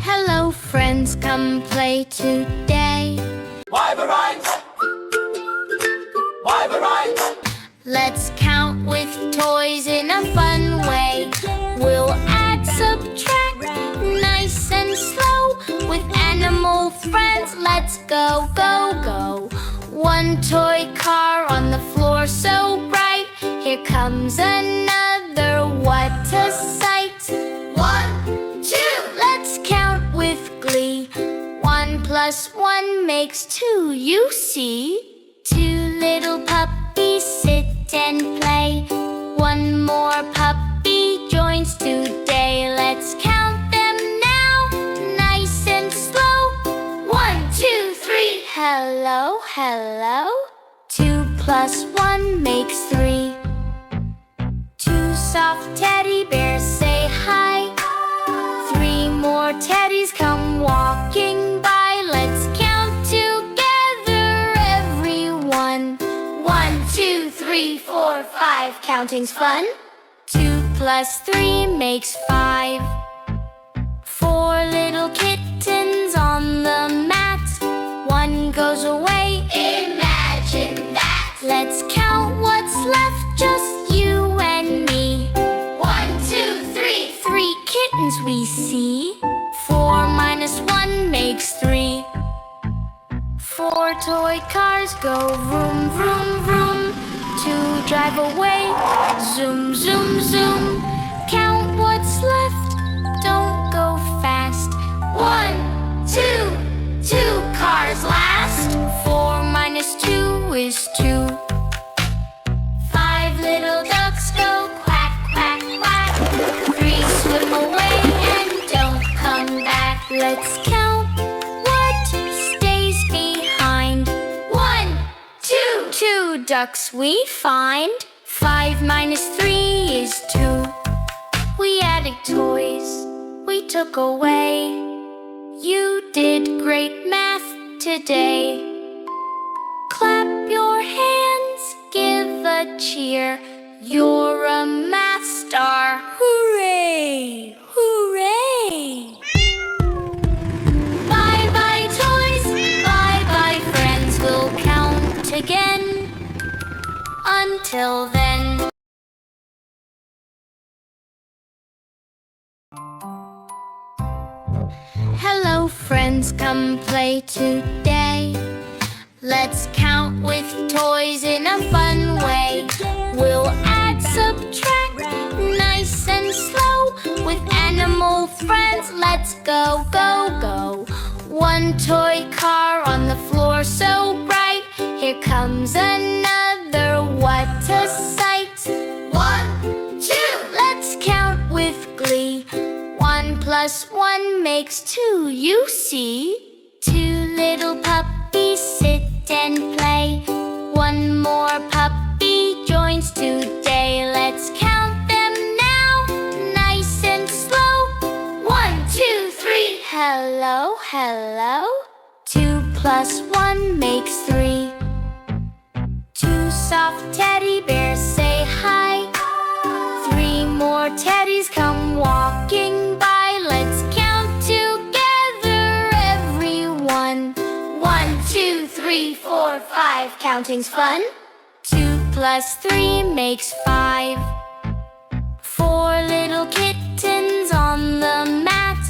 Hello friends, come play today. Wyverines! Wyverines! Let's count with toys in a fun way. We'll add, subtract, nice and slow. With animal friends, let's go, go, go. One toy car on the floor so bright. Here comes another, what a sight. 1, 2, let's count with glee. 1 plus 1 makes 2, you see. 2 little puppies sit and play. 1 more puppy joins today. Let's count them now, nice and slow. 1, 2, 3, hello, hello. 2 plus 1 makes 3. 2 soft teddy bears say hi. 3 more teddies come walking by. Let's count together, everyone. 1, 2, 3, 4, 5, counting's fun. 2 plus 3 makes 5. 4 little kittens on the mat. 1 goes away, imagine that. Let's count what's left, just you and me. 1, 2, 3, 3 kittens we see. 4 minus 1 makes 3. 4 toy cars go vroom, vroom, vroom. 2 drive away, zoom, zoom, zoom. Count what's left, don't go fast. 1, 2, 2 cars last. 4 minus 2 is 2. 5 little ducks go quack, quack, quack. 3 swim away and don't come back. Let's count what stays behind. 1, 2, 2 ducks we find. 5 minus 3 is 2. We added toys, we took away. You did great math today. Clap your hands, give a cheer. You're a math star, hooray, hooray. Bye-bye toys, bye-bye friends. We'll count again. Until then. Hello friends, come play today. Let's count with toys in a fun way. We'll add, subtract, nice and slow. With animal friends, let's go, go, go. 1 toy car on the floor so bright. Here comes another, what a sight. 1, 2, let's count with glee. 1 plus 1 makes 2, you see. 2 little puppies sit and play. 1 more puppy joins today. Let's count them now, nice and slow. 1, 2, 3, hello, hello. 2 plus 1 makes 3. 2 soft teddy bears say hi. 3 more teddies come walking by. Let's count together, everyone. 1, 2, 3, 4, 5, counting's fun. 2 plus 3 makes 5. 4 little kittens on the mat.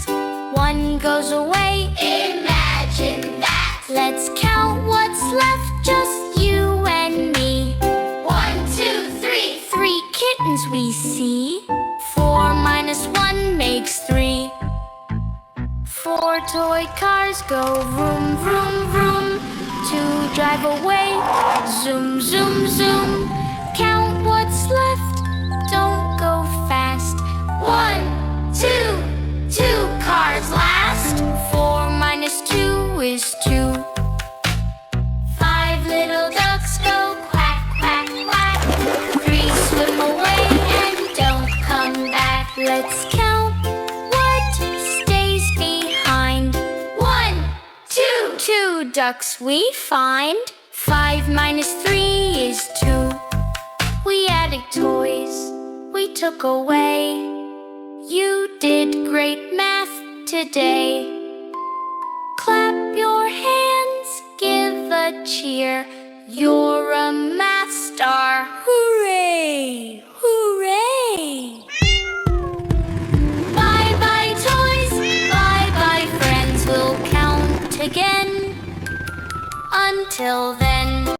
1 goes away, imagine that. Let's count what's left, just you and me. 1, 2, 3, 3 kittens we see. 4 minus 1 makes 3. 4 toy cars go vroom, vroom, vroom. 2 drive away, zoom, zoom, zoom. Count what's left, don't go fast. 1, 2, 2 cars last. 4 minus 2 is 2. 5 little ducks go quack, quack, quack. 3 swim away and don't come back. Let's count what stays behind. 1, 2, 2 ducks we find. 5 minus 3 is 2. We added toys, we took away. You did great math today. Clap your hands, give a cheer. You're a math star. Hooray! Hooray! Bye-bye toys, bye-bye friends. We'll count again. Until then,